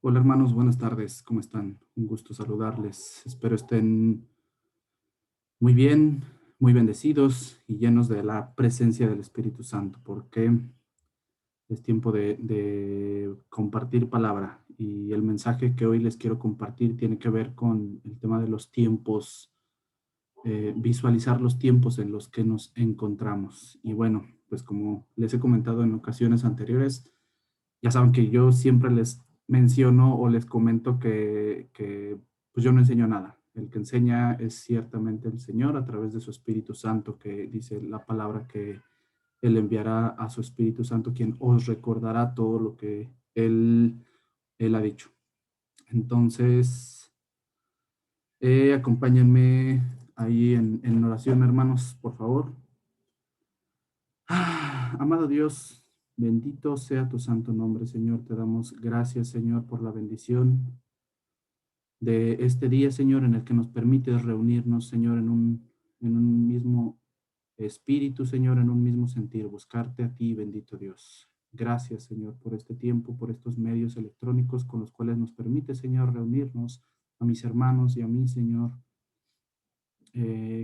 Hola hermanos, buenas tardes, ¿cómo están? Un gusto saludarles. Espero estén muy bien, muy bendecidos y llenos de la presencia del Espíritu Santo, porque es tiempo de compartir palabra. Y el mensaje que hoy les quiero compartir tiene que ver con el tema de los tiempos, visualizar los tiempos en los que nos encontramos. Y bueno, pues como les he comentado en ocasiones anteriores, ya saben que yo siempre les menciono o les comento que pues yo no enseño nada. El que enseña es ciertamente el Señor a través de su Espíritu Santo, que dice la palabra que Él enviará a su Espíritu Santo, quien os recordará todo lo que Él ha dicho. Entonces, acompáñenme ahí en oración, hermanos, por favor. Amado Dios, bendito sea tu santo nombre, Señor. Te damos gracias, Señor, por la bendición de este día, Señor, en el que nos permites reunirnos, Señor, en un mismo espíritu, Señor, en un mismo sentir, buscarte a ti, bendito Dios. Gracias, Señor, por este tiempo, por estos medios electrónicos con los cuales nos permite, Señor, reunirnos a mis hermanos y a mí, Señor.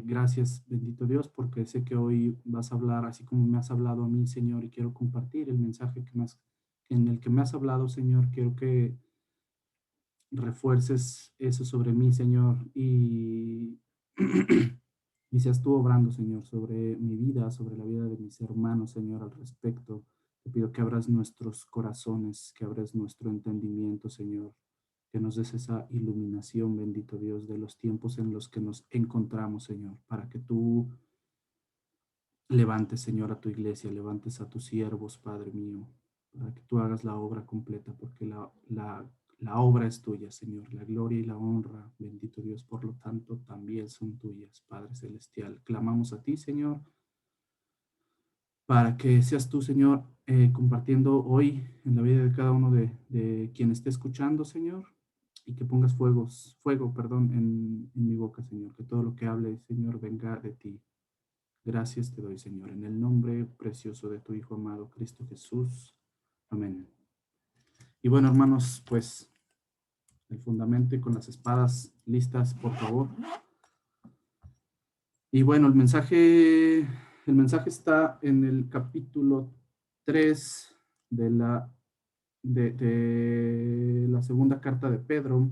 Gracias, bendito Dios, porque sé que hoy vas a hablar así como me has hablado a mí, Señor, y quiero compartir el mensaje en el que me has hablado, Señor. Quiero que refuerces eso sobre mí, Señor, y seas tú obrando, Señor, sobre mi vida, sobre la vida de mis hermanos, Señor, al respecto. Te pido que abras nuestros corazones, que abras nuestro entendimiento, Señor, que nos des esa iluminación, bendito Dios, de los tiempos en los que nos encontramos, Señor, para que tú levantes, Señor, a tu iglesia, levantes a tus siervos, Padre mío, para que tú hagas la obra completa, porque la obra es tuya, Señor. La gloria y la honra, bendito Dios, por lo tanto, también son tuyas, Padre Celestial. Clamamos a ti, Señor, para que seas tú, Señor, compartiendo hoy en la vida de cada uno de quien esté escuchando, Señor, y que pongas fuego, perdón, en mi boca, Señor, que todo lo que hable, Señor, venga de ti. Gracias te doy, Señor, en el nombre precioso de tu Hijo amado, Cristo Jesús. Amén. Y bueno, hermanos, pues el fundamento y con las espadas listas, por favor. Y bueno, el mensaje está en el capítulo 3 de la segunda carta de Pedro.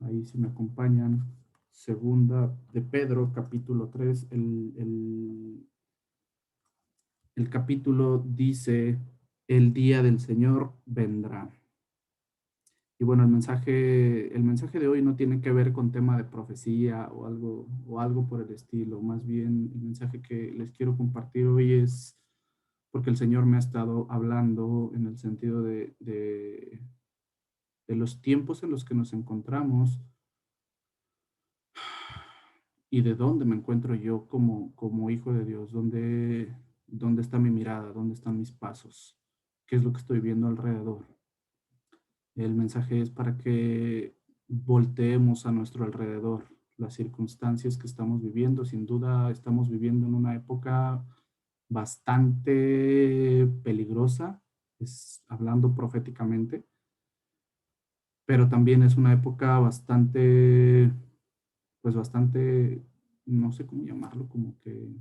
Ahí si me acompañan. Segunda de Pedro, capítulo 3. El capítulo dice, el día del Señor vendrá. Y bueno, el mensaje de hoy no tiene que ver con tema de profecía o algo por el estilo. Más bien, el mensaje que les quiero compartir hoy es porque el Señor me ha estado hablando en el sentido de los tiempos en los que nos encontramos y de dónde me encuentro yo como hijo de Dios, dónde está mi mirada, dónde están mis pasos, qué es lo que estoy viendo alrededor. El mensaje es para que volteemos a nuestro alrededor las circunstancias que estamos viviendo. Sin duda estamos viviendo en una época bastante peligrosa, hablando proféticamente, pero también es una época bastante, no sé cómo llamarlo, como que,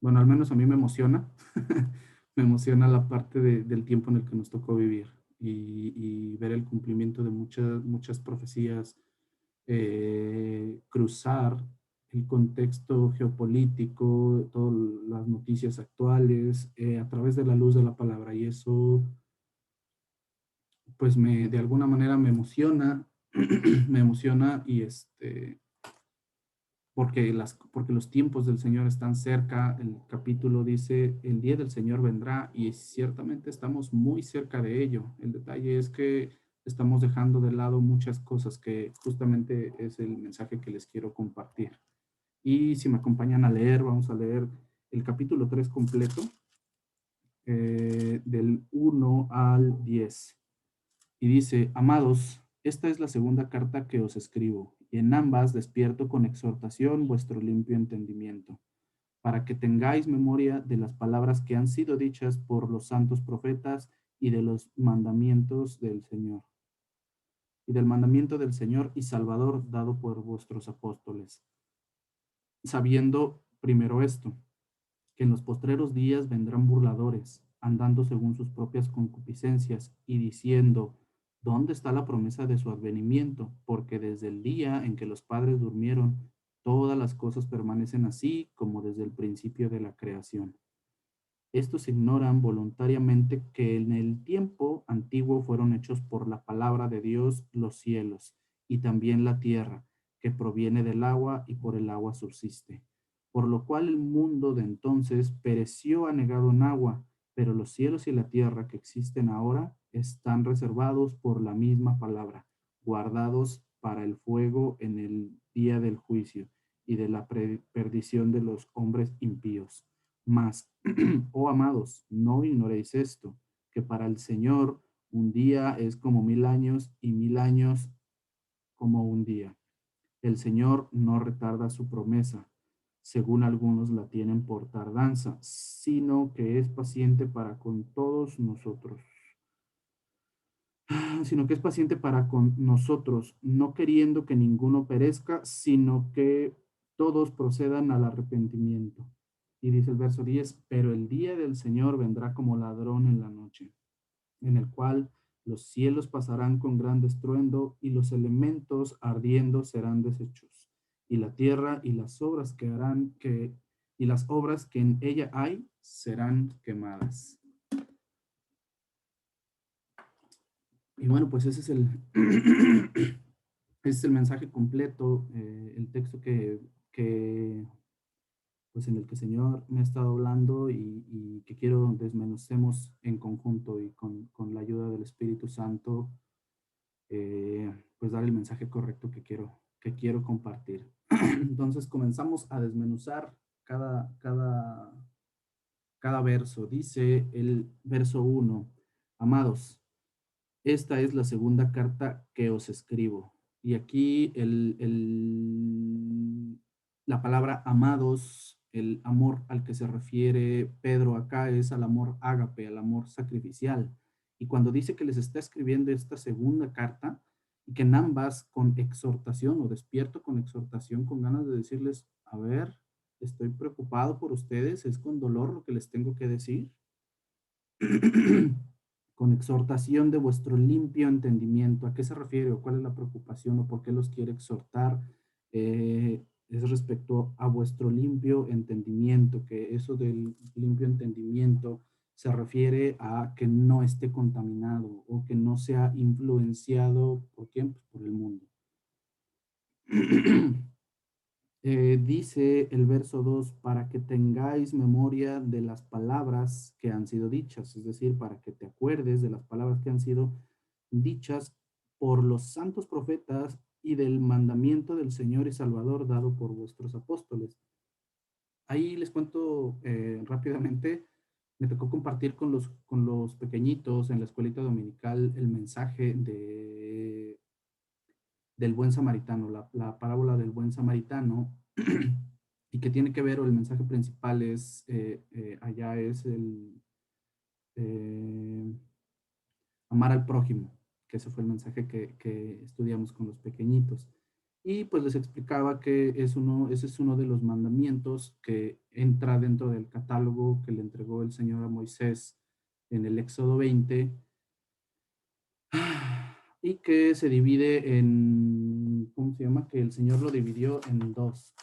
bueno, al menos a mí me emociona, me emociona la parte del tiempo en el que nos tocó vivir y ver el cumplimiento de muchas profecías, cruzar el contexto geopolítico, todas las noticias actuales, a través de la luz de la palabra. Y eso, pues, de alguna manera me emociona, me emociona porque los tiempos del Señor están cerca. El capítulo dice, el día del Señor vendrá, y ciertamente estamos muy cerca de ello. El detalle es que estamos dejando de lado muchas cosas que justamente es el mensaje que les quiero compartir. Y si me acompañan a leer, vamos a leer el capítulo 3 completo, del 1 al 10. Y dice, amados, esta es la segunda carta que os escribo, y en ambas despierto con exhortación vuestro limpio entendimiento, para que tengáis memoria de las palabras que han sido dichas por los santos profetas y de los mandamientos del Señor, y del mandamiento del Señor y Salvador dado por vuestros apóstoles, sabiendo primero esto, que en los postreros días vendrán burladores, andando según sus propias concupiscencias y diciendo, ¿dónde está la promesa de su advenimiento? Porque desde el día en que los padres durmieron, todas las cosas permanecen así como desde el principio de la creación. Estos ignoran voluntariamente que en el tiempo antiguo fueron hechos por la palabra de Dios los cielos y también la tierra, que proviene del agua y por el agua subsiste. Por lo cual el mundo de entonces pereció anegado en agua, pero los cielos y la tierra que existen ahora están reservados por la misma palabra, guardados para el fuego en el día del juicio y de la perdición de los hombres impíos. Mas, oh amados, no ignoréis esto, que para el Señor un día es como 1000 años y 1000 años como un día. El Señor no retarda su promesa, según algunos la tienen por tardanza, sino que es paciente para con todos nosotros, sino que es paciente para con nosotros, no queriendo que ninguno perezca, sino que todos procedan al arrepentimiento. Y dice el verso 10, pero el día del Señor vendrá como ladrón en la noche, en el cual los cielos pasarán con gran estruendo y los elementos ardiendo serán deshechos, y la tierra y las obras y las obras que en ella hay serán quemadas. Y bueno, pues ese es el, ese es el mensaje completo, el texto que, pues en el que el Señor me ha estado hablando y que quiero desmenucemos en conjunto y con la ayuda del Espíritu Santo, pues dar el mensaje correcto que quiero compartir. Entonces comenzamos a desmenuzar cada verso. Dice el verso 1, amados, esta es la segunda carta que os escribo. Y aquí la palabra amados, el amor al que se refiere Pedro acá es al amor ágape, al amor sacrificial. Y cuando dice que les está escribiendo esta segunda carta, y que en ambas con exhortación o despierto con exhortación, con ganas de decirles, a ver, estoy preocupado por ustedes, es con dolor lo que les tengo que decir. Con exhortación de vuestro limpio entendimiento. ¿A qué se refiere o cuál es la preocupación o por qué los quiere exhortar? Es respecto a vuestro limpio entendimiento, que eso del limpio entendimiento se refiere a que no esté contaminado o que no sea influenciado por quién, pues por el mundo. Dice el verso 2, para que tengáis memoria de las palabras que han sido dichas, es decir, para que te acuerdes de las palabras que han sido dichas por los santos profetas y del mandamiento del Señor y Salvador dado por vuestros apóstoles. Ahí les cuento rápidamente, me tocó compartir con los pequeñitos en la escuelita dominical el mensaje del buen samaritano, la parábola del buen samaritano, y que tiene que ver, o el mensaje principal es, allá es el amar al prójimo, que ese fue el mensaje que estudiamos con los pequeñitos. Y pues les explicaba que ese es uno de los mandamientos que entra dentro del catálogo que le entregó el Señor a Moisés en el Éxodo 20, y que se divide en, ¿cómo se llama? Que el Señor lo dividió en dos.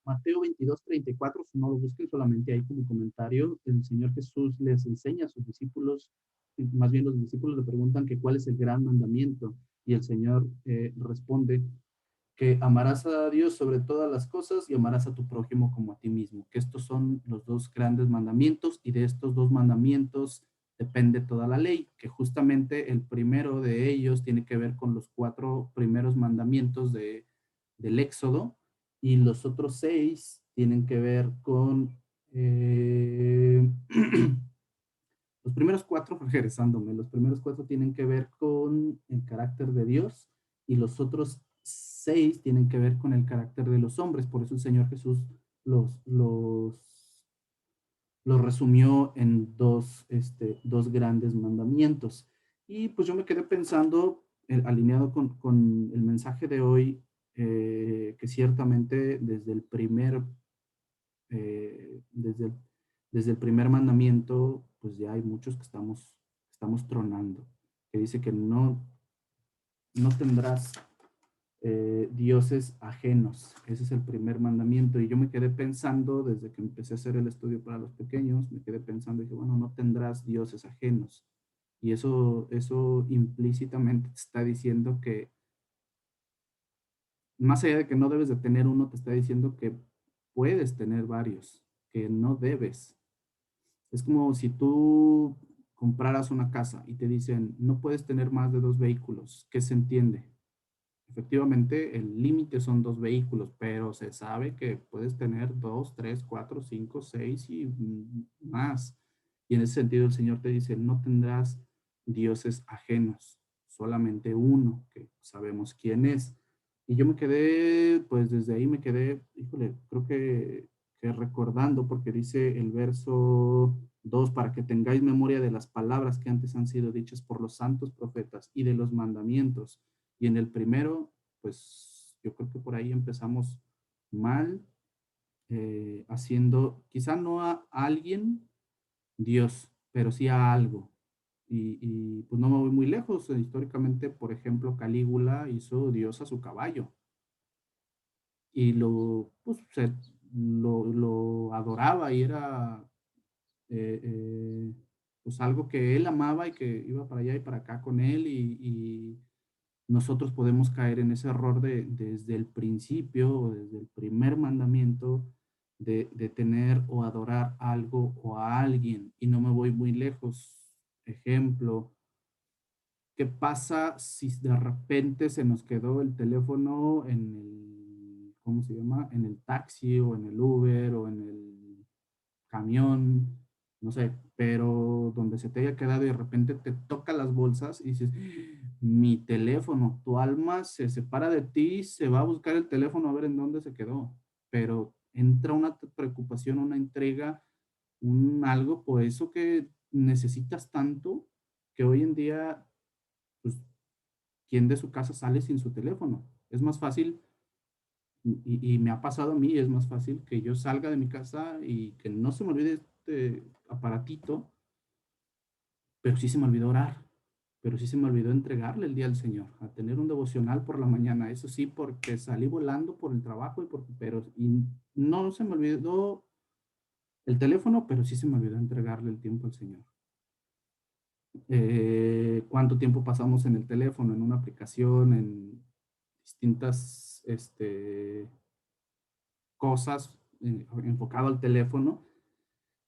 Mateo 22:34, si no lo busquen solamente ahí como comentario, el Señor Jesús les enseña a sus discípulos, más bien los discípulos le preguntan que cuál es el gran mandamiento, y el Señor responde que amarás a Dios sobre todas las cosas y amarás a tu prójimo como a ti mismo, que estos son los dos grandes mandamientos y de estos dos mandamientos depende toda la ley, que justamente el primero de ellos tiene que ver con los 4 primeros mandamientos del Éxodo y los otros 6 tienen que ver con los primeros 4, regresándome, los primeros 4 tienen que ver con el carácter de Dios y los otros 6 tienen que ver con el carácter de los hombres. Por eso el Señor Jesús los lo resumió en dos grandes mandamientos. Y pues yo me quedé pensando, alineado con el mensaje de hoy, que ciertamente eh, desde el, desde el primer mandamiento, pues ya hay muchos que estamos tronando, que dice que no tendrás dioses ajenos. Ese es el primer mandamiento. Y yo me quedé pensando, desde que empecé a hacer el estudio para los pequeños, me quedé pensando y dije, bueno, no tendrás dioses ajenos. Y eso implícitamente te está diciendo que, más allá de que no debes de tener uno, te está diciendo que puedes tener varios, que no debes. Es como si tú compraras una casa y te dicen, no puedes tener más de dos vehículos. ¿Qué se entiende? Efectivamente, el límite son dos vehículos, pero se sabe que puedes tener dos, tres, cuatro, cinco, seis y más. Y en ese sentido el Señor te dice, no tendrás dioses ajenos, solamente uno, que sabemos quién es. Y yo me quedé, pues desde ahí me quedé, híjole, creo que recordando, porque dice el verso 2 para que tengáis memoria de las palabras que antes han sido dichas por los santos profetas y de los mandamientos y en el primero, pues yo creo que por ahí empezamos mal, haciendo, quizá no a alguien Dios, pero sí a algo. Pues no me voy muy lejos. Históricamente, por ejemplo, Calígula hizo Dios a su caballo y lo adoraba y era eh, eh, pues algo que él amaba y que iba para allá y para acá con él y nosotros podemos caer en ese error desde el principio o desde el primer mandamiento de tener o adorar algo o a alguien. Y no me voy muy lejos. Ejemplo, ¿qué pasa si de repente se nos quedó el teléfono en ¿cómo se llama? En el taxi o en el Uber o en el camión, no sé, pero donde se te haya quedado y de repente te toca las bolsas y dices, mi teléfono, tu alma se separa de ti, se va a buscar el teléfono a ver en dónde se quedó, pero entra una preocupación, una entrega, un algo por eso que necesitas tanto que hoy en día, pues, ¿quién de su casa sale sin su teléfono? Es más fácil y me ha pasado a mí, es más fácil que yo salga de mi casa y que no se me olvide este aparatito, pero sí se me olvidó orar, pero sí se me olvidó entregarle el día al Señor, a tener un devocional por la mañana, eso sí, porque salí volando por el trabajo y no se me olvidó el teléfono, pero sí se me olvidó entregarle el tiempo al Señor. ¿Cuánto tiempo pasamos en el teléfono, en una aplicación, en distintas cosas enfocado al teléfono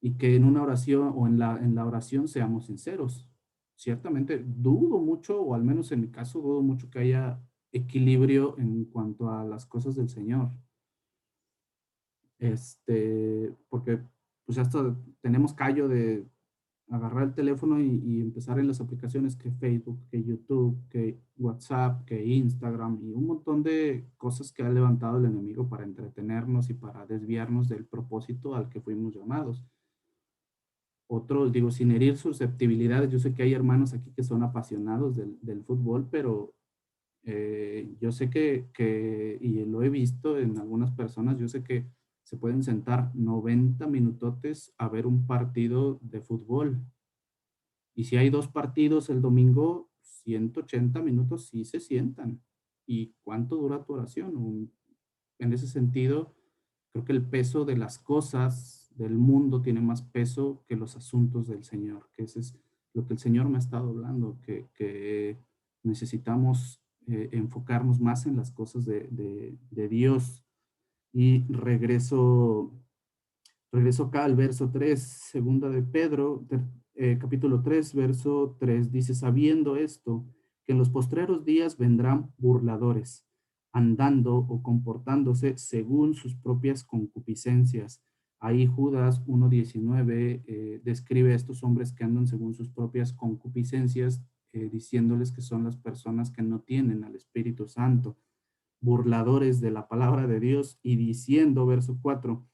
y que en una oración o en la oración seamos sinceros? Ciertamente dudo mucho, o al menos en mi caso dudo mucho que haya equilibrio en cuanto a las cosas del Señor. Porque pues ya hasta tenemos callo de agarrar el teléfono y empezar en las aplicaciones que Facebook, que YouTube, que WhatsApp, que Instagram y un montón de cosas que ha levantado el enemigo para entretenernos y para desviarnos del propósito al que fuimos llamados. Otro, digo, sin herir susceptibilidades, yo sé que hay hermanos aquí que son apasionados del fútbol, pero yo sé y lo he visto en algunas personas, yo sé que se pueden sentar 90 minutotes a ver un partido de fútbol. Y si hay dos partidos el domingo, 180 minutos sí se sientan. ¿Y cuánto dura tu oración? En ese sentido, creo que el peso de las cosas del mundo tiene más peso que los asuntos del Señor, que ese es lo que el Señor me ha estado hablando, que necesitamos enfocarnos más en las cosas de Dios. Y regreso acá al verso 3 segunda de Pedro, capítulo 3 verso 3 dice, sabiendo esto, que en los postreros días vendrán burladores, andando o comportándose según sus propias concupiscencias. Ahí Judas 1:19 describe a estos hombres que andan según sus propias concupiscencias, diciéndoles que son las personas que no tienen al Espíritu Santo, burladores de la palabra de Dios y diciendo, verso 4,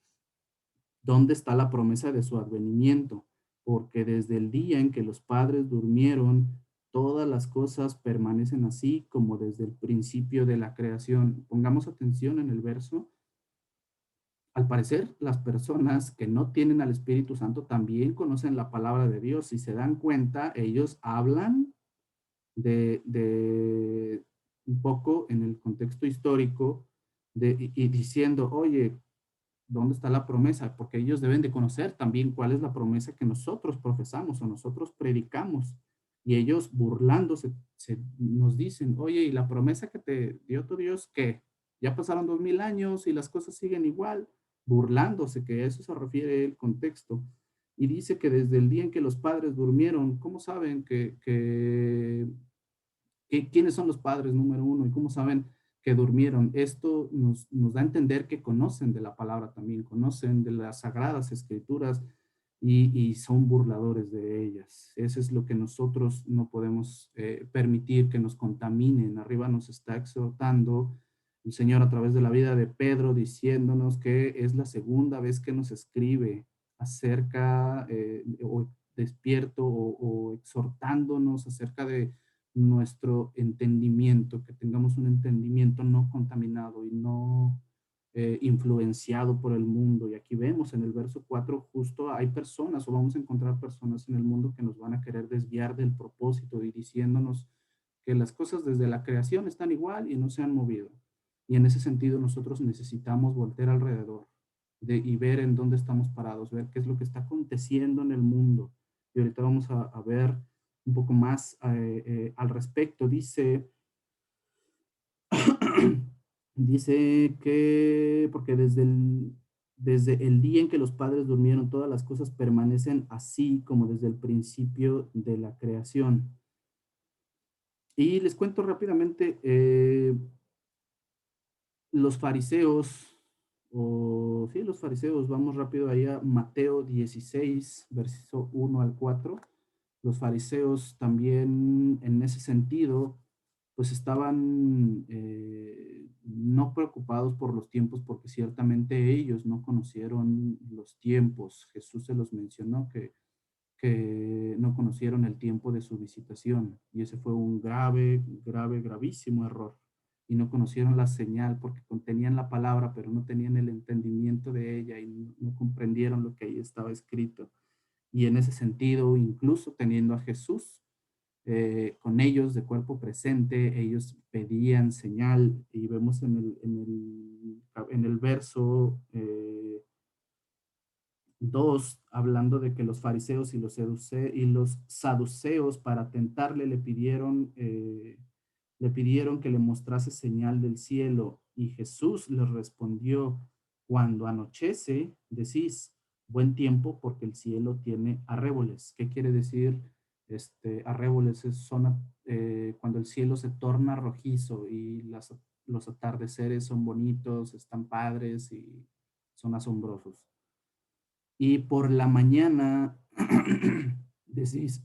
¿Dónde está la promesa de su advenimiento? Porque desde el día en que los padres durmieron, todas las cosas permanecen así como desde el principio de la creación. Pongamos atención en el verso. Al parecer, las personas que no tienen al Espíritu Santo también conocen la palabra de Dios. Si se dan cuenta, ellos hablan de un poco en el contexto histórico y diciendo, oye, ¿dónde está la promesa? Porque ellos deben de conocer también cuál es la promesa que nosotros profesamos o nosotros predicamos. Y ellos burlándose nos dicen, oye, ¿y la promesa que te dio tu Dios qué? Ya pasaron 2000 años y las cosas siguen igual, burlándose, que a eso se refiere el contexto. Y dice que desde el día en que los padres durmieron, ¿cómo saben quiénes son los padres número uno y cómo saben que durmieron? Esto nos da a entender que conocen de la palabra también, conocen de las sagradas escrituras y son burladores de ellas. Eso es lo que nosotros no podemos permitir que nos contaminen. Arriba nos está exhortando el Señor a través de la vida de Pedro, diciéndonos que es la segunda vez que nos escribe acerca o despierto o exhortándonos acerca de nuestro entendimiento, que tengamos un entendimiento no contaminado y no influenciado por el mundo. Y aquí vemos en el verso 4 justo hay personas o vamos a encontrar personas en el mundo que nos van a querer desviar del propósito y diciéndonos que las cosas desde la creación están igual y no se han movido. Y en ese sentido nosotros necesitamos voltear alrededor y ver en dónde estamos parados, ver qué es lo que está aconteciendo en el mundo. Y ahorita vamos a ver un poco más al respecto. Dice, dice que, porque desde el día en que los padres durmieron, todas las cosas permanecen así como desde el principio de la creación. Y les cuento rápidamente, los fariseos, o sí, los fariseos, vamos rápido ahí a Mateo 16, verso 1 al 4. Los fariseos también en ese sentido, pues estaban no preocupados por los tiempos, porque ciertamente ellos no conocieron los tiempos. Jesús se los mencionó que no conocieron el tiempo de su visitación, y ese fue un grave, grave, gravísimo error. Y no conocieron la señal porque contenían la palabra, pero no tenían el entendimiento de ella y no comprendieron lo que ahí estaba escrito. Y en ese sentido, incluso teniendo a Jesús con ellos de cuerpo presente, ellos pedían señal y vemos en el verso 2, hablando de que los fariseos y los saduceos para tentarle le pidieron que le mostrase señal del cielo, y Jesús les respondió, cuando anochece, decís, buen tiempo porque el cielo tiene arréboles. ¿Qué quiere decir? Arréboles son cuando el cielo se torna rojizo y los atardeceres son bonitos, están padres y son asombrosos. Y por la mañana decís,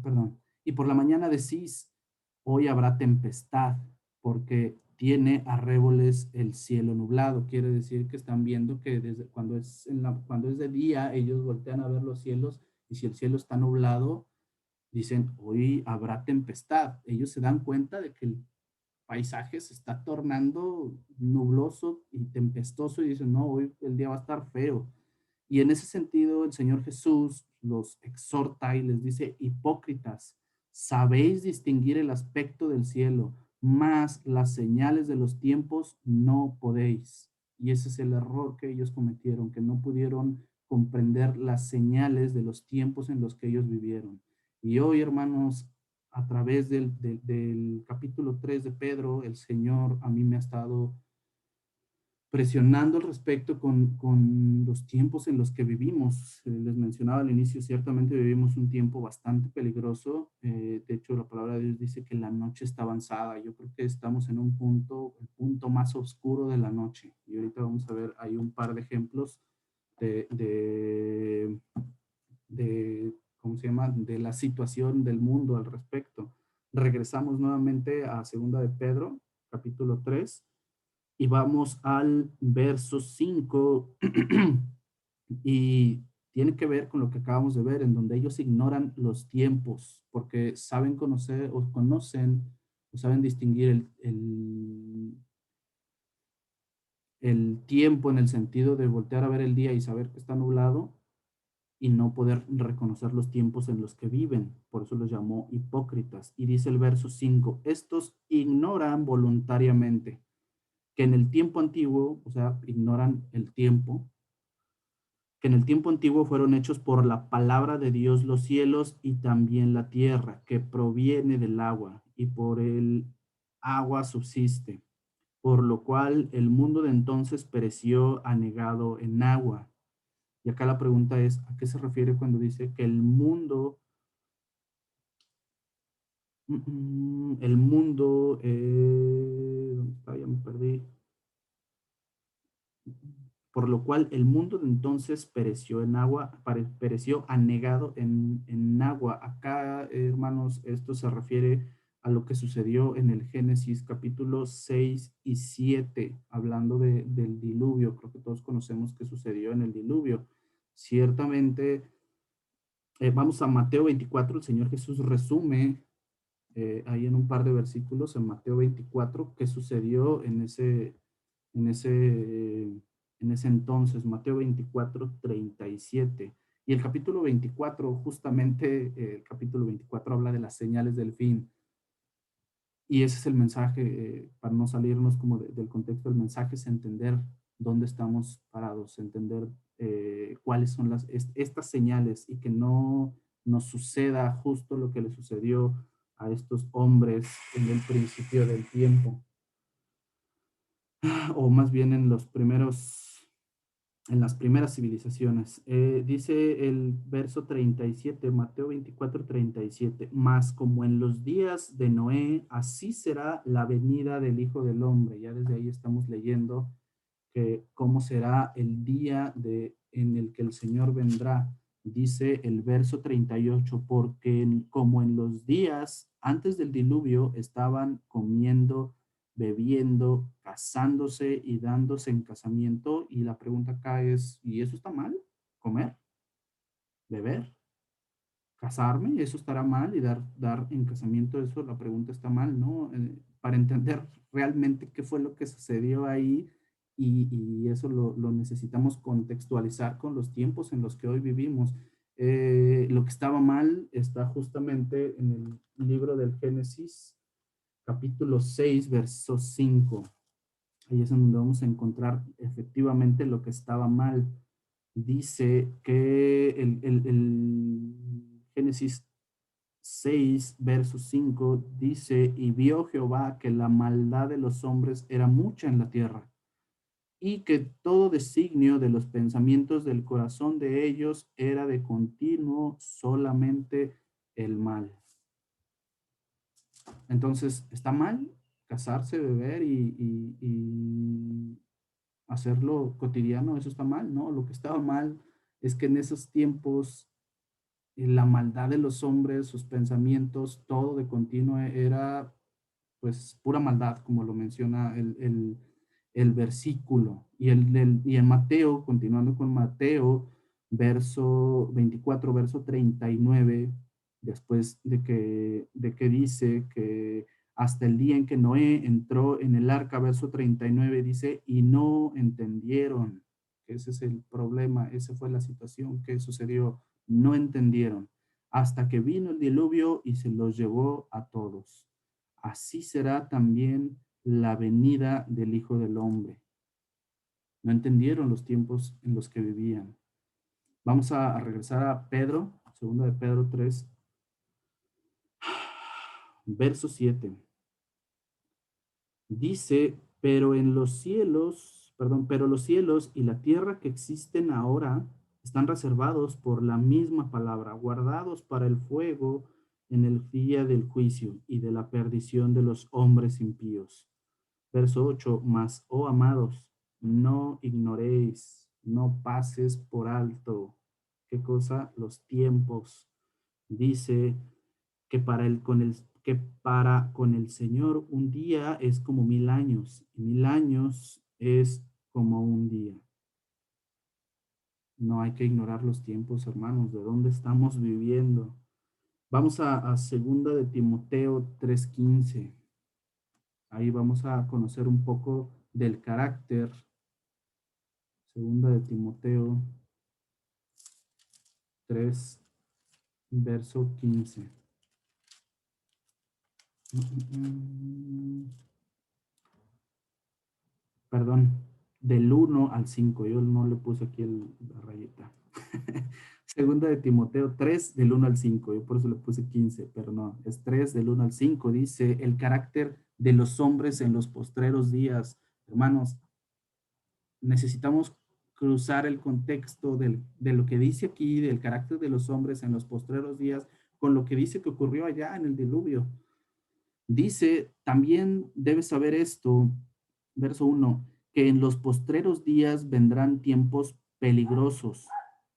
perdón, y por la mañana decís, hoy habrá tempestad, porque tiene arréboles el cielo nublado. Quiere decir que están viendo que desde cuando es de día, ellos voltean a ver los cielos, y si el cielo está nublado, dicen, hoy habrá tempestad. Ellos se dan cuenta de que el paisaje se está tornando nubloso y tempestuoso y dicen, no, hoy el día va a estar feo. Y en ese sentido, el Señor Jesús los exhorta y les dice, hipócritas, sabéis distinguir el aspecto del cielo, mas las señales de los tiempos no podéis. Y ese es el error que ellos cometieron, que no pudieron comprender las señales de los tiempos en los que ellos vivieron. Y hoy, hermanos, a través del capítulo 3 de Pedro, el Señor a mí me ha estado presionando al respecto con los tiempos en los que vivimos. Les mencionaba al inicio, ciertamente vivimos un tiempo bastante peligroso. De hecho, la palabra de Dios dice que la noche está avanzada. Yo creo que estamos en un punto, el punto más oscuro de la noche. Y ahorita vamos a ver, hay un par de ejemplos de, de, ¿cómo se llama? De la situación del mundo al respecto. Regresamos nuevamente a segunda de Pedro, capítulo 3. Y vamos al verso 5 y tiene que ver con lo que acabamos de ver, en donde ellos ignoran los tiempos, porque saben conocer o conocen o saben distinguir el tiempo en el sentido de voltear a ver el día y saber que está nublado y no poder reconocer los tiempos en los que viven. Por eso los llamó hipócritas. Y dice el verso 5, estos ignoran voluntariamente que en el tiempo antiguo, o sea, ignoran el tiempo, que en el tiempo antiguo fueron hechos por la palabra de Dios los cielos y también la tierra, que proviene del agua, y por el agua subsiste, por lo cual el mundo de entonces pereció anegado en agua. Y acá la pregunta es, ¿a qué se refiere cuando dice que el mundo, ¿dónde está? Ya me perdí. Por lo cual el mundo de entonces pereció en agua, pereció anegado en agua. Acá, hermanos, esto se refiere a lo que sucedió en el Génesis capítulo 6 y 7, hablando del diluvio. Creo que todos conocemos qué sucedió en el diluvio. Ciertamente, vamos a Mateo 24, el Señor Jesús resume ahí en un par de versículos en Mateo 24 qué sucedió en ese, en ese entonces, Mateo 24, 37. Y el capítulo 24, justamente el capítulo 24 habla de las señales del fin. Y ese es el mensaje, para no salirnos como del contexto del mensaje, es entender dónde estamos parados, entender cuáles son estas señales y que no nos suceda justo lo que le sucedió a estos hombres en el principio del tiempo, o más bien en las primeras civilizaciones. Dice el verso 37, Mateo 24, 37, más como en los días de Noé, así será la venida del Hijo del Hombre. Ya desde ahí estamos leyendo que cómo será el día en el que el Señor vendrá. Dice el verso 38, porque como en los días antes del diluvio estaban comiendo, bebiendo, casándose y dándose en casamiento. Y la pregunta acá es, ¿y eso está mal? ¿Comer? ¿Beber? ¿Casarme? ¿Eso estará mal? Y dar en casamiento eso, la pregunta está mal, ¿no? Para entender realmente qué fue lo que sucedió ahí y eso lo necesitamos contextualizar con los tiempos en los que hoy vivimos. Lo que estaba mal está justamente en el libro del Génesis, capítulo 6 verso 5. Ahí es en donde vamos a encontrar efectivamente lo que estaba mal. Dice que el Génesis 6, verso 5 dice, y vio Jehová que la maldad de los hombres era mucha en la tierra, y que todo designio de los pensamientos del corazón de ellos era de continuo solamente el mal. Entonces, ¿está mal casarse, beber y hacerlo cotidiano? Eso está mal, ¿no? Lo que estaba mal es que en esos tiempos la maldad de los hombres, sus pensamientos, todo de continuo era pues pura maldad, como lo menciona el versículo. Y en Mateo, continuando con Mateo, verso 24, verso 39, después de que dice que hasta el día en que Noé entró en el arca, verso 39 dice, y no entendieron. Ese es el problema, esa fue la situación que sucedió. No entendieron hasta que vino el diluvio y se los llevó a todos. Así será también la venida del Hijo del Hombre. No entendieron los tiempos en los que vivían. Vamos a regresar a Pedro, segunda de Pedro 3, verso 7. Dice, pero los cielos y la tierra que existen ahora están reservados por la misma palabra, guardados para el fuego en el día del juicio y de la perdición de los hombres impíos. Verso 8, mas, oh amados, no ignoréis, no pases por alto. ¿Qué cosa? Los tiempos. Dice que que para con el Señor un día es como 1000 años, y 1000 años es como un día. No hay que ignorar los tiempos, hermanos, de dónde estamos viviendo. Vamos a segunda de Timoteo 3:15. Ahí vamos a conocer un poco del carácter. Segunda de Timoteo 3, verso 15. Perdón, del 1 al 5. Yo no le puse aquí la rayita. Segunda de Timoteo 3, del 1 al 5. Yo por eso le puse 15, pero no, es 3 del 1 al 5. Dice, el carácter de los hombres en los postreros días. Hermanos, necesitamos cruzar el contexto de lo que dice aquí, del carácter de los hombres en los postreros días, con lo que dice que ocurrió allá en el diluvio. Dice, también debes saber esto, verso 1, que en los postreros días vendrán tiempos peligrosos,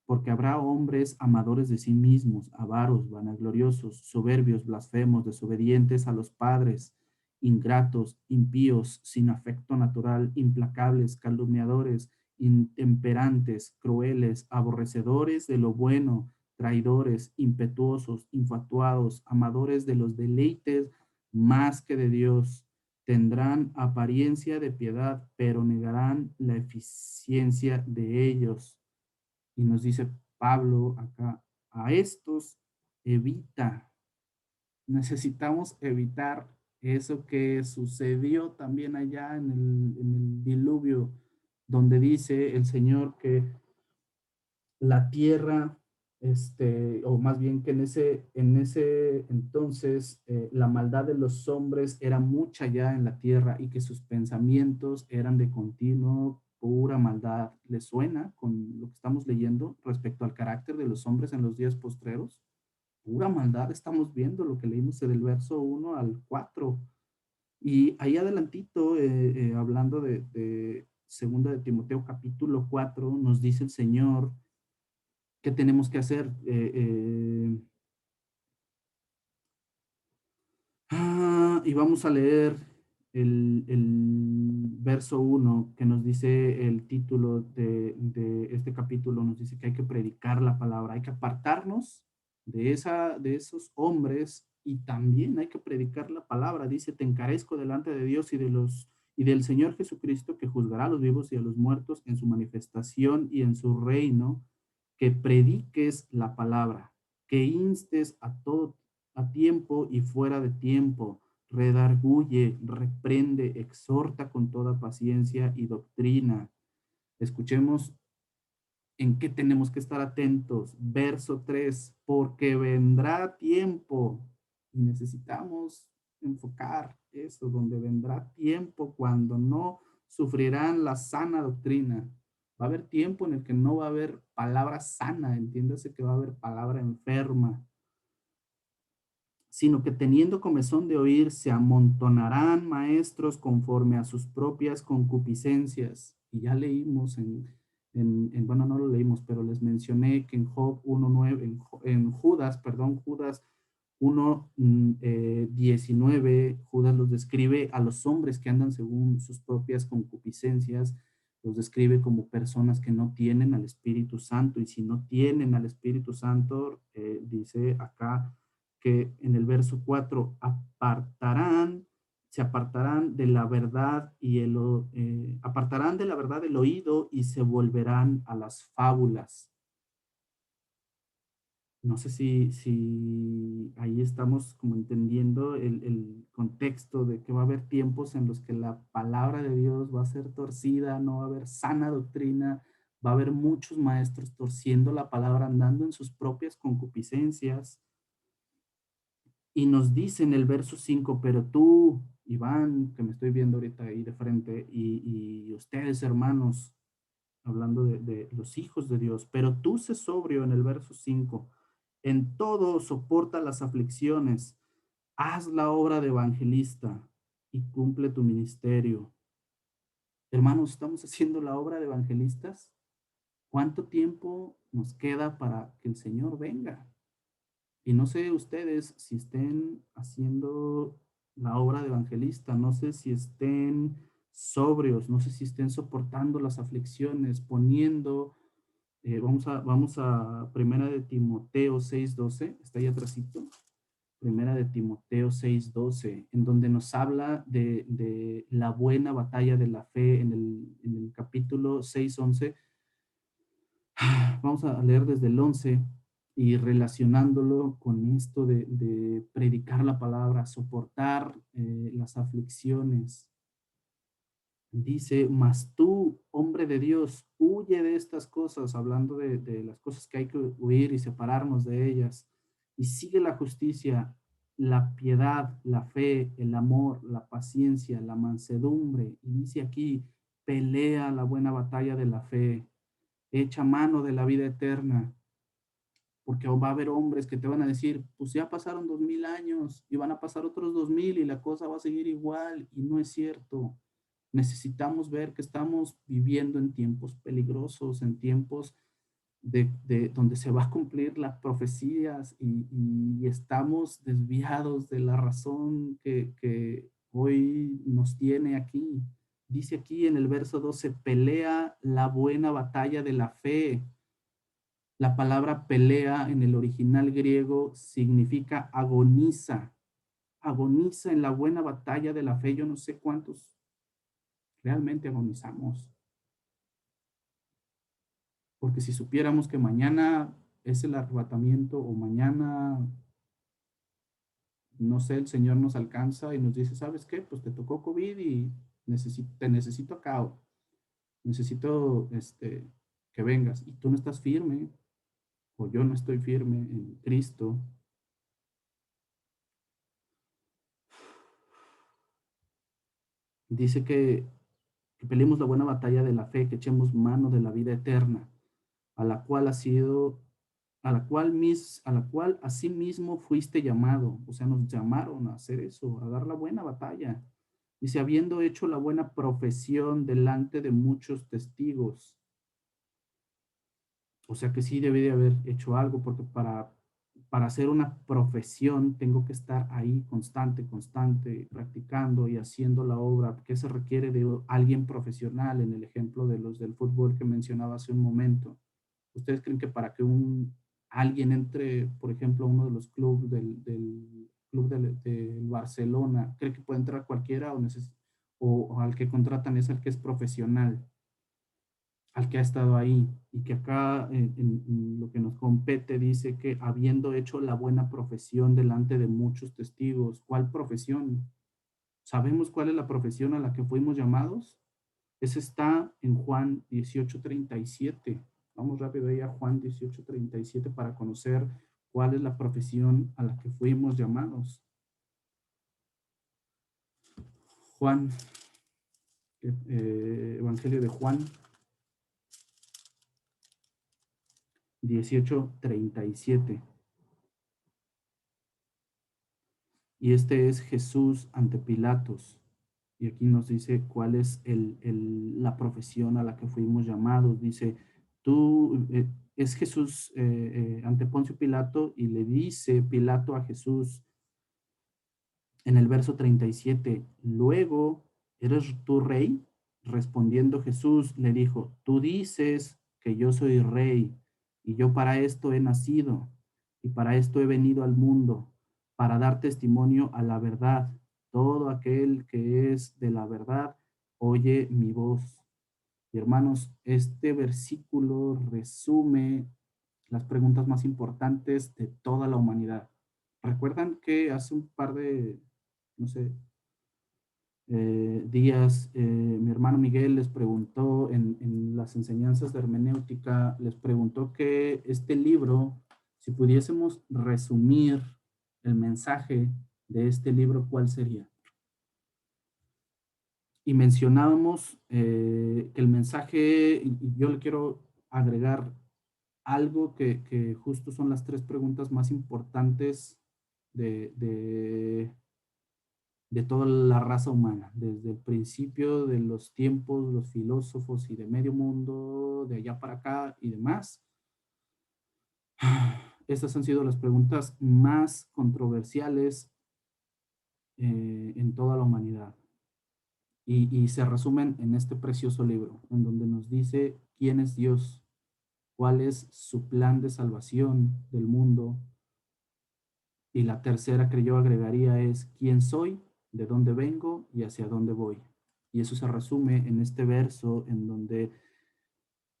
porque habrá hombres amadores de sí mismos, avaros, vanagloriosos, soberbios, blasfemos, desobedientes a los padres, ingratos, impíos, sin afecto natural, implacables, calumniadores, intemperantes, crueles, aborrecedores de lo bueno, traidores, impetuosos, infatuados, amadores de los deleites más que de Dios. Tendrán apariencia de piedad, pero negarán la eficiencia de ellos. Y nos dice Pablo acá, a estos evita. Necesitamos evitar eso que sucedió también allá en el diluvio, donde dice el Señor que la tierra, o más bien que en ese entonces la maldad de los hombres era mucha ya en la tierra y que sus pensamientos eran de continuo pura maldad. ¿Les suena con lo que estamos leyendo respecto al carácter de los hombres en los días postreros? Pura maldad estamos viendo lo que leímos del verso 1 al 4. Y ahí adelantito, hablando de segunda de Timoteo capítulo 4, nos dice el Señor qué tenemos que hacer. Y vamos a leer el verso 1 que nos dice el título de este capítulo, nos dice que hay que predicar la palabra, hay que apartarnos de esos hombres y también hay que predicar la palabra. Dice, te encarezco delante de Dios y del Señor Jesucristo que juzgará a los vivos y a los muertos en su manifestación y en su reino, que prediques la palabra, que instes a tiempo y fuera de tiempo, redarguye, reprende, exhorta con toda paciencia y doctrina. Escuchemos en qué tenemos que estar atentos. Verso 3, porque vendrá tiempo, y necesitamos enfocar eso, donde vendrá tiempo cuando no sufrirán la sana doctrina. Va a haber tiempo en el que no va a haber palabra sana, entiéndase que va a haber palabra enferma, sino que teniendo comezón de oír, se amontonarán maestros conforme a sus propias concupiscencias. Y ya leímos bueno, no lo leímos, pero les mencioné que en Job 1:9, en Judas, perdón, Judas 1:19, Judas los describe a los hombres que andan según sus propias concupiscencias, los describe como personas que no tienen al Espíritu Santo, y si no tienen al Espíritu Santo, dice acá, que en el verso 4 se apartarán de la verdad apartarán de la verdad el oído y se volverán a las fábulas. No sé si ahí estamos como entendiendo el contexto de que va a haber tiempos en los que la palabra de Dios va a ser torcida, no va a haber sana doctrina, va a haber muchos maestros torciendo la palabra, andando en sus propias concupiscencias. Y nos dice en el verso 5, pero tú, Iván, que me estoy viendo ahorita ahí de frente, y ustedes, hermanos, hablando de los hijos de Dios, pero tú sé sobrio en el verso 5, en todo soporta las aflicciones, haz la obra de evangelista y cumple tu ministerio. Hermanos, ¿estamos haciendo la obra de evangelistas? ¿Cuánto tiempo nos queda para que el Señor venga? Y no sé ustedes si estén haciendo la obra de evangelista, no sé si estén sobrios, no sé si estén soportando las aflicciones, poniendo, vamos a Primera de Timoteo 6:12, está ahí atrásito. Primera de Timoteo 6:12, en donde nos habla de la buena batalla de la fe en el capítulo 6:11. Vamos a leer desde el 11 y relacionándolo con esto de predicar la palabra, soportar las aflicciones. Dice, mas tú, hombre de Dios, huye de estas cosas, hablando de las cosas que hay que huir y separarnos de ellas, y sigue la justicia, la piedad, la fe, el amor, la paciencia, la mansedumbre. Y dice aquí, pelea la buena batalla de la fe, echa mano de la vida eterna, porque va a haber hombres que te van a decir, pues ya pasaron 2000 años y van a pasar otros 2000 y la cosa va a seguir igual, y no es cierto. Necesitamos ver que estamos viviendo en tiempos peligrosos, en tiempos de donde se va a cumplir las profecías y estamos desviados de la razón que hoy nos tiene aquí. Dice aquí en el verso 12, pelea la buena batalla de la fe. La palabra pelea en el original griego significa agoniza, agoniza en la buena batalla de la fe. Yo no sé cuántos realmente agonizamos, porque si supiéramos que mañana es el arrebatamiento o mañana, no sé, el Señor nos alcanza y nos dice, ¿sabes qué? Pues te tocó COVID y te necesito acá, o necesito que vengas y tú no estás firme o yo no estoy firme en Cristo. Dice que peleemos la buena batalla de la fe, que echemos mano de la vida eterna, a la cual ha sido, a la cual asimismo fuiste llamado. O sea, nos llamaron a hacer eso, a dar la buena batalla. Dice, habiendo hecho la buena profesión delante de muchos testigos. O sea que sí debí de haber hecho algo, porque para hacer una profesión tengo que estar ahí constante, practicando y haciendo la obra, que se requiere de alguien profesional, en el ejemplo de los del fútbol que mencionaba hace un momento. ¿Ustedes creen que para que alguien entre, por ejemplo, a uno de los clubes del club del Barcelona, cree que puede entrar cualquiera o al que contratan es al que es profesional, al que ha estado ahí, y que acá en lo que nos compete dice que habiendo hecho la buena profesión delante de muchos testigos? ¿Cuál profesión? ¿Sabemos cuál es la profesión a la que fuimos llamados? Ese está en Juan 18:37. Vamos rápido ahí a Juan 18:37 para conocer cuál es la profesión a la que fuimos llamados. Juan, Evangelio de Juan 18:37. Y este es Jesús ante Pilatos. Y aquí nos dice cuál es la profesión a la que fuimos llamados. Dice, es Jesús ante Poncio Pilato, y le dice Pilato a Jesús en el verso 37, luego, ¿eres tú rey? Respondiendo Jesús le dijo, tú dices que yo soy rey, y yo para esto he nacido, y para esto he venido al mundo, para dar testimonio a la verdad. Todo aquel que es de la verdad oye mi voz. Y hermanos, este versículo resume las preguntas más importantes de toda la humanidad. ¿Recuerdan que hace un par de, no sé, días, mi hermano Miguel les preguntó en las enseñanzas de hermenéutica, les preguntó que este libro, si pudiésemos resumir el mensaje de este libro, ¿cuál sería? Y mencionábamos que el mensaje, y yo le quiero agregar algo que justo son las tres preguntas más importantes de toda la raza humana, desde el principio de los tiempos, los filósofos y de medio mundo, de allá para acá y demás. estas han sido las preguntas más controversiales en toda la humanidad. Y se resumen en este precioso libro, en donde nos dice quién es Dios, cuál es su plan de salvación del mundo. Y la tercera que yo agregaría es quién soy, de dónde vengo y hacia dónde voy. Y eso se resume en este verso en donde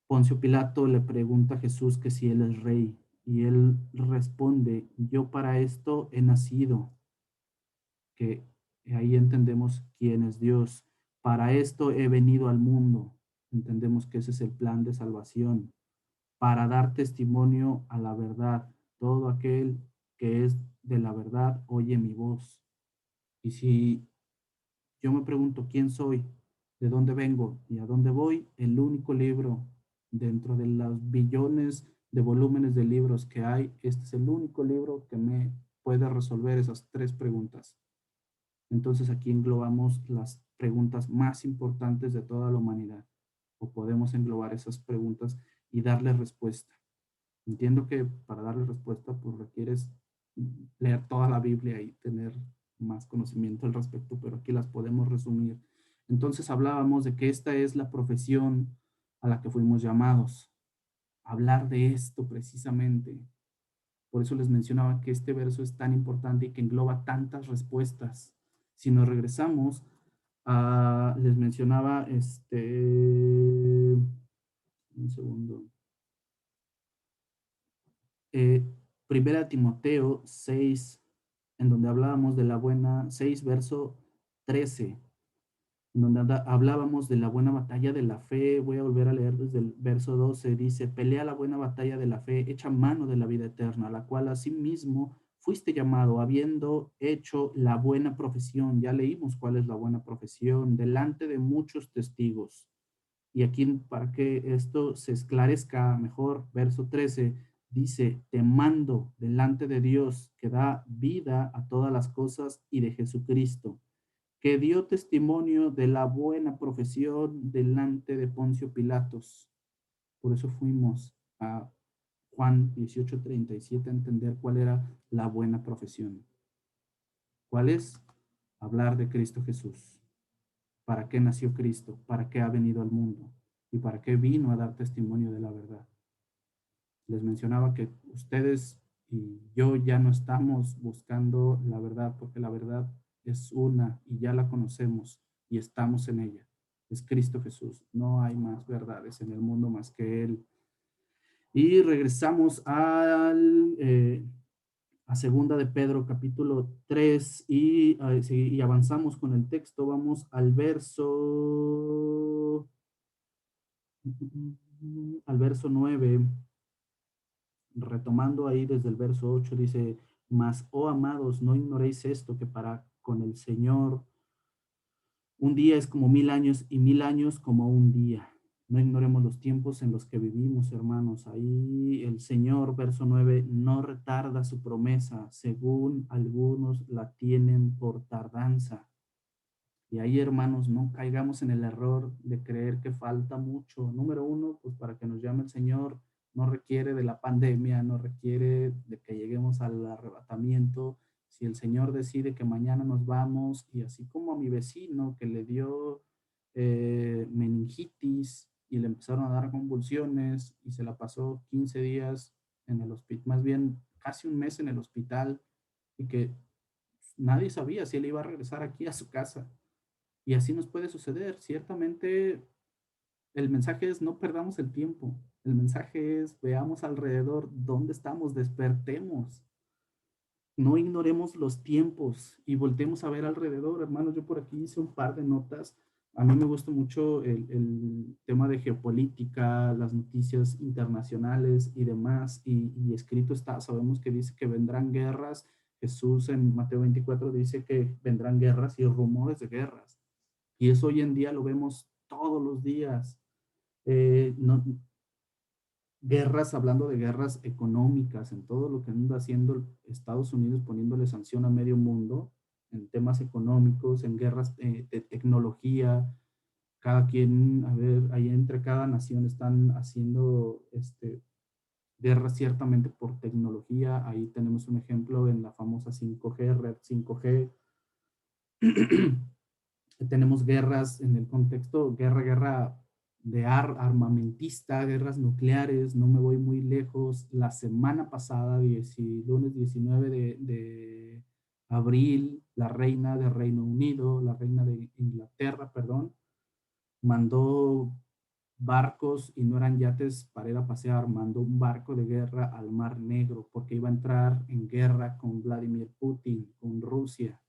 Poncio Pilato le pregunta a Jesús que si él es rey. Y él responde, yo para esto he nacido, que ahí entendemos quién es Dios. Para esto he venido al mundo. Entendemos que ese es el plan de salvación, para dar testimonio a la verdad. Todo aquel que es de la verdad oye mi voz. Y si yo me pregunto quién soy, de dónde vengo y a dónde voy, el único libro dentro de los billones de volúmenes de libros que hay, este es el único libro que me puede resolver esas tres preguntas. Entonces aquí englobamos las preguntas más importantes de toda la humanidad, o podemos englobar esas preguntas y darle respuesta. Entiendo que para darle respuesta, pues requieres leer toda la Biblia y tener más conocimiento al respecto, pero aquí las podemos resumir. Entonces hablábamos de que esta es la profesión a la que fuimos llamados, hablar de esto precisamente. Por eso les mencionaba que este verso es tan importante y que engloba tantas respuestas. Si nos regresamos les mencionaba, un segundo, eh, Primera Timoteo 6, en donde hablábamos de la buena, 6 verso 13, en donde hablábamos de la buena batalla de la fe. Voy a volver a leer desde el verso 12, dice, pelea la buena batalla de la fe, echa mano de la vida eterna, a la cual asimismo fuiste llamado, habiendo hecho la buena profesión. Ya leímos cuál es la buena profesión, delante de muchos testigos. Y aquí, para que esto se esclarezca mejor, verso 13 dice, te mando delante de Dios que da vida a todas las cosas y de Jesucristo, que dio testimonio de la buena profesión delante de Poncio Pilatos. Por eso fuimos a Juan 18:37 a entender cuál era la buena profesión. ¿Cuál es? Hablar de Cristo Jesús. ¿Para qué nació Cristo? ¿Para qué ha venido al mundo? ¿Y para qué vino a dar testimonio de la verdad? Les mencionaba que ustedes y yo ya no estamos buscando la verdad, porque la verdad es una y ya la conocemos y estamos en ella. Es Cristo Jesús. No hay más verdades en el mundo más que Él. Y regresamos a segunda de Pedro, capítulo 3, y avanzamos con el texto. Vamos al verso 9, retomando ahí desde el verso 8, dice, mas, oh amados, no ignoréis esto, que para con el Señor un día es como 1000 años y 1000 años como un día. No ignoremos los tiempos en los que vivimos, hermanos. Ahí el Señor, verso 9, no retarda su promesa, según algunos la tienen por tardanza. Y ahí, hermanos, no caigamos en el error de creer que falta mucho. Número uno, pues para que nos llame el Señor, no requiere de la pandemia, no requiere de que lleguemos al arrebatamiento. Si el Señor decide que mañana nos vamos, y así como a mi vecino que le dio meningitis y le empezaron a dar convulsiones y se la pasó 15 días en el hospital, más bien casi un mes en el hospital, y que nadie sabía si él iba a regresar aquí a su casa. Y así nos puede suceder. Ciertamente el mensaje es no perdamos el tiempo. El mensaje es veamos alrededor dónde estamos, despertemos. No ignoremos los tiempos y voltemos a ver alrededor. Hermanos, yo por aquí hice un par de notas. A mí me gusta mucho el tema de geopolítica, las noticias internacionales y demás. Y escrito está, sabemos que dice que vendrán guerras. Jesús en Mateo 24 dice que vendrán guerras y rumores de guerras. Y eso hoy en día lo vemos todos los días. No, guerras, hablando de guerras económicas, en todo lo que anda haciendo Estados Unidos, poniéndole sanción a medio mundo, en temas económicos, en guerras de tecnología. Cada quien, a ver, ahí entre cada nación están haciendo guerra ciertamente por tecnología. Ahí tenemos un ejemplo en la famosa 5G, red 5G. Tenemos guerras en el contexto, guerra de armamentista, guerras nucleares, no me voy muy lejos. La semana pasada, lunes 19 de abril, la reina de Reino Unido, la reina de Inglaterra, perdón, mandó barcos y no eran yates para ir a pasear, mandó un barco de guerra al Mar Negro porque iba a entrar en guerra con Vladimir Putin, con Rusia.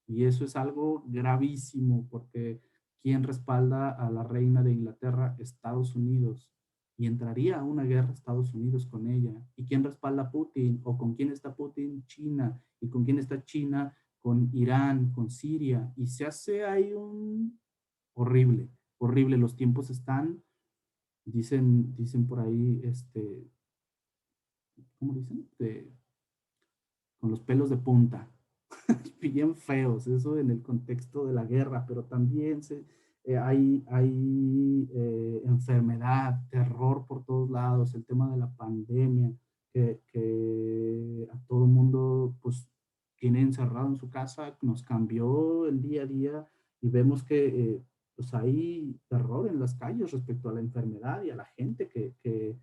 Y eso es algo gravísimo porque ¿quién respalda a la reina de Inglaterra? Estados Unidos. Y entraría a una guerra Estados Unidos con ella. ¿Y quién respalda a Putin? ¿O con quién está Putin? China. ¿Y con quién está China? Con Irán, con Siria. Y se hace ahí un horrible, horrible. Los tiempos están, dicen por ahí, ¿cómo dicen? Con los pelos de punta. Bien feos, eso en el contexto de la guerra, pero también hay enfermedad, terror por todos lados, el tema de la pandemia, que a todo mundo pues tiene encerrado en su casa, nos cambió el día a día y vemos que pues hay terror en las calles respecto a la enfermedad y a la gente que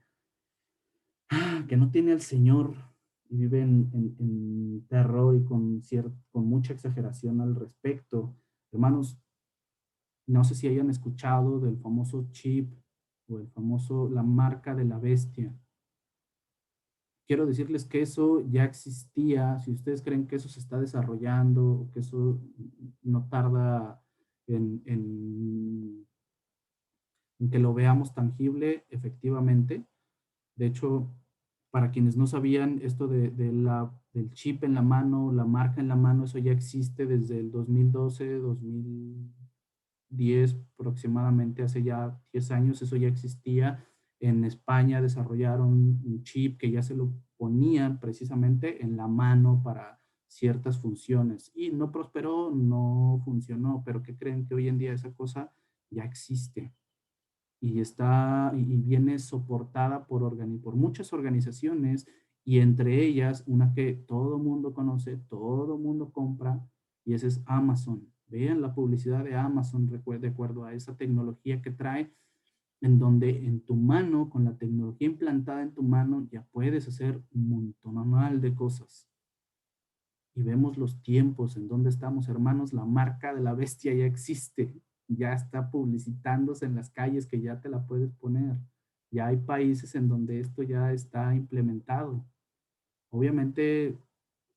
no tiene al Señor y vive en terror y con mucha exageración al respecto. Hermanos, no sé si hayan escuchado del famoso chip o la marca de la bestia. Quiero decirles que eso ya existía. Si ustedes creen que eso se está desarrollando o que eso no tarda en que lo veamos tangible, efectivamente. De hecho, para quienes no sabían, esto del chip en la mano, la marca en la mano, eso ya existe desde el 2012, 2010 aproximadamente, hace ya 10 años, eso ya existía. En España desarrollaron un chip que ya se lo ponían precisamente en la mano para ciertas funciones y no prosperó, no funcionó, pero ¿qué creen? Que hoy en día esa cosa ya existe y viene soportada por muchas organizaciones y entre ellas una que todo mundo conoce, todo mundo compra y esa es Amazon. Vean la publicidad de Amazon de acuerdo a esa tecnología que trae, en donde en tu mano, con la tecnología implantada en tu mano, ya puedes hacer un montón de cosas. Y vemos los tiempos en donde estamos, hermanos, la marca de la bestia ya existe, ya está publicitándose en las calles que ya te la puedes poner. Ya hay países en donde esto ya está implementado. Obviamente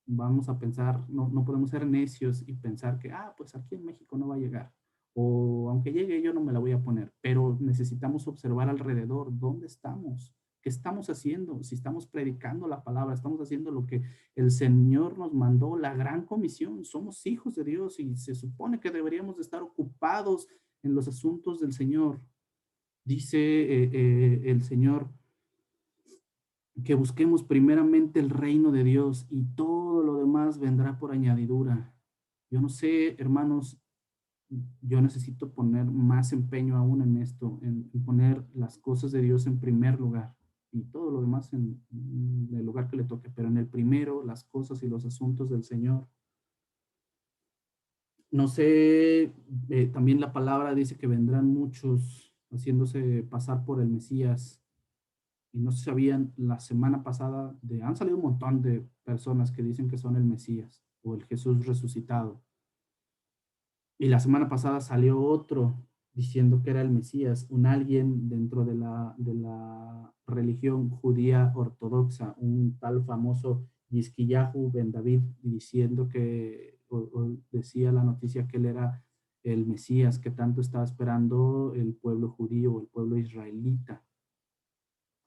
vamos a pensar, no podemos ser necios y pensar que, pues aquí en México no va a llegar. O aunque llegue yo no me la voy a poner, pero necesitamos observar alrededor dónde estamos, qué estamos haciendo, si estamos predicando la palabra, estamos haciendo lo que el Señor nos mandó, la gran comisión, somos hijos de Dios y se supone que deberíamos de estar ocupados en los asuntos del Señor. Dice el Señor, que busquemos primeramente el reino de Dios y todo lo demás vendrá por añadidura. Yo no sé, hermanos, yo necesito poner más empeño aún en esto, en poner las cosas de Dios en primer lugar y todo lo demás en el lugar que le toque, pero en el primero, las cosas y los asuntos del Señor. No sé, también la palabra dice que vendrán muchos haciéndose pasar por el Mesías y no se sabían la semana pasada, han salido un montón de personas que dicen que son el Mesías o el Jesús resucitado. Y la semana pasada salió otro diciendo que era el Mesías, un alguien dentro de la religión judía ortodoxa, un tal famoso Yisquiyahu Ben David, diciendo o decía la noticia que él era el Mesías que tanto estaba esperando el pueblo judío, el pueblo israelita.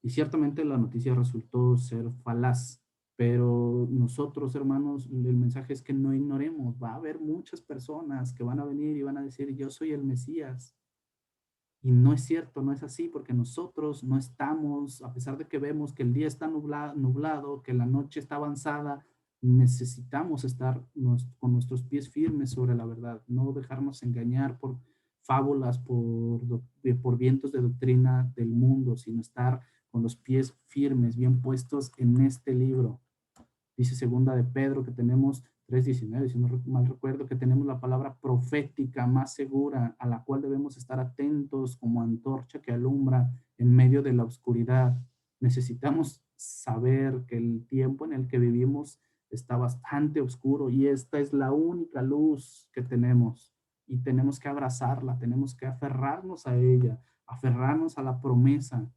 Y ciertamente la noticia resultó ser falaz, pero nosotros, hermanos, el mensaje es que no ignoremos. Va a haber muchas personas que van a venir y van a decir, yo soy el Mesías. Y no es cierto, no es así, porque nosotros no estamos, a pesar de que vemos que el día está nublado, que la noche está avanzada, necesitamos estar con nuestros pies firmes sobre la verdad, no dejarnos engañar por fábulas, por vientos de doctrina del mundo, sino estar con los pies firmes, bien puestos en este libro. Dice segunda de Pedro que tenemos 3:19, si no mal recuerdo, que tenemos la palabra profética más segura, a la cual debemos estar atentos como antorcha que alumbra en medio de la oscuridad. Necesitamos saber que el tiempo en el que vivimos está bastante oscuro y esta es la única luz que tenemos y tenemos que abrazarla, tenemos que aferrarnos a ella, aferrarnos a la promesa,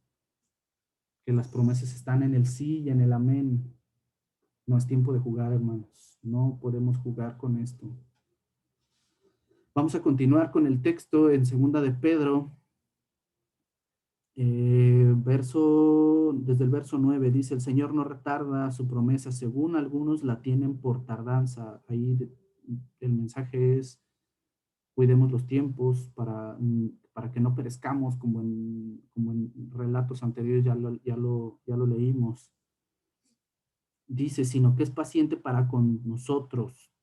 que las promesas están en el sí y en el amén. No es tiempo de jugar, hermanos. No podemos jugar con esto. Vamos a continuar con el texto en segunda de Pedro, desde el verso 9, dice, el Señor no retarda su promesa, según algunos la tienen por tardanza. Ahí el mensaje es, cuidemos los tiempos para que no perezcamos, como en relatos anteriores ya lo leímos. Dice, sino que es paciente para con nosotros,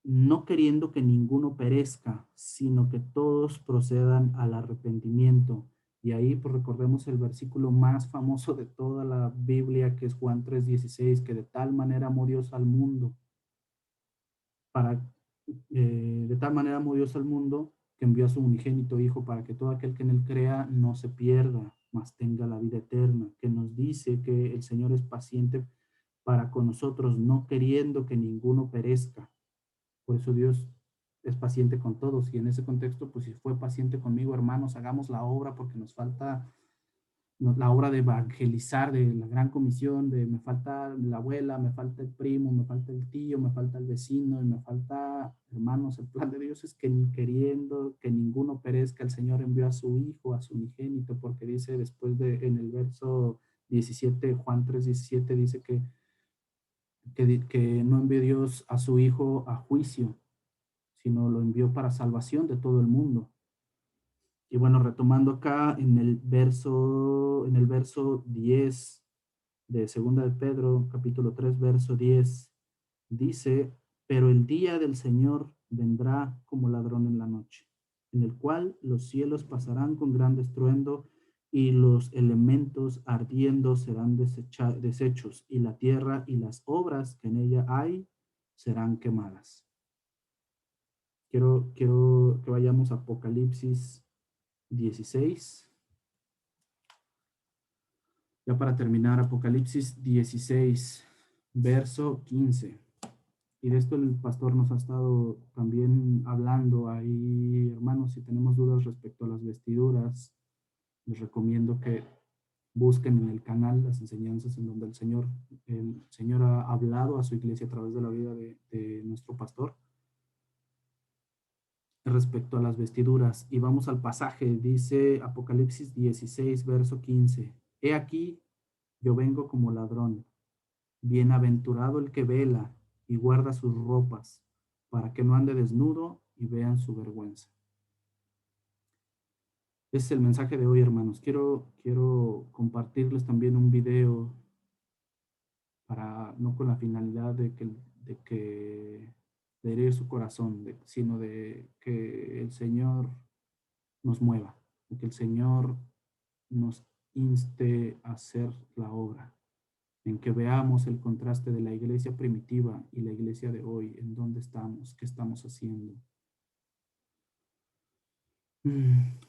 no queriendo que ninguno perezca, sino que todos procedan al arrepentimiento. Y ahí pues recordemos el versículo más famoso de toda la Biblia, que es Juan 3:16, que de tal manera amó Dios al mundo, para, de tal manera amó Dios al mundo, que envió a su unigénito Hijo para que todo aquel que en él crea no se pierda, mas tenga la vida eterna, que nos dice que el Señor es paciente para con nosotros, no queriendo que ninguno perezca. Por eso Dios es paciente con todos y en ese contexto, pues si fue paciente conmigo, hermanos, hagamos la obra porque nos falta la obra de evangelizar, de la gran comisión, de me falta la abuela, me falta el primo, me falta el tío, me falta el vecino y me falta, hermanos, el plan de Dios es que queriendo que ninguno perezca, el Señor envió a su Hijo, a su unigénito, porque dice después en el verso 17, Juan 3:17, dice que no envió Dios a su Hijo a juicio, sino lo envió para salvación de todo el mundo. Y bueno, retomando acá en el verso 10 de segunda de Pedro, capítulo 3, verso 10, dice, pero el día del Señor vendrá como ladrón en la noche, en el cual los cielos pasarán con gran estruendo y los elementos ardiendo serán deshechos y la tierra y las obras que en ella hay serán quemadas. Quiero que vayamos a Apocalipsis 16. Ya para terminar, Apocalipsis 16, verso 15. Y de esto el pastor nos ha estado también hablando ahí, hermanos, si tenemos dudas respecto a las vestiduras, les recomiendo que busquen en el canal las enseñanzas en donde el Señor ha hablado a su iglesia a través de la vida de nuestro pastor respecto a las vestiduras. Y vamos al pasaje, dice Apocalipsis 16, verso 15. He aquí, yo vengo como ladrón. Bienaventurado el que vela y guarda sus ropas, para que no ande desnudo y vean su vergüenza. Ese es el mensaje de hoy, hermanos. Quiero compartirles también un video no con la finalidad de herir su corazón, sino de que el Señor nos mueva, de que el Señor nos inste a hacer la obra, en que veamos el contraste de la iglesia primitiva y la iglesia de hoy, en dónde estamos, qué estamos haciendo.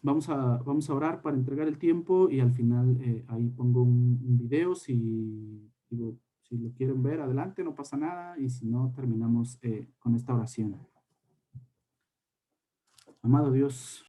Vamos a orar para entregar el tiempo y al final ahí pongo un video, si lo quieren ver, adelante, no pasa nada, y si no, terminamos con esta oración. Amado Dios,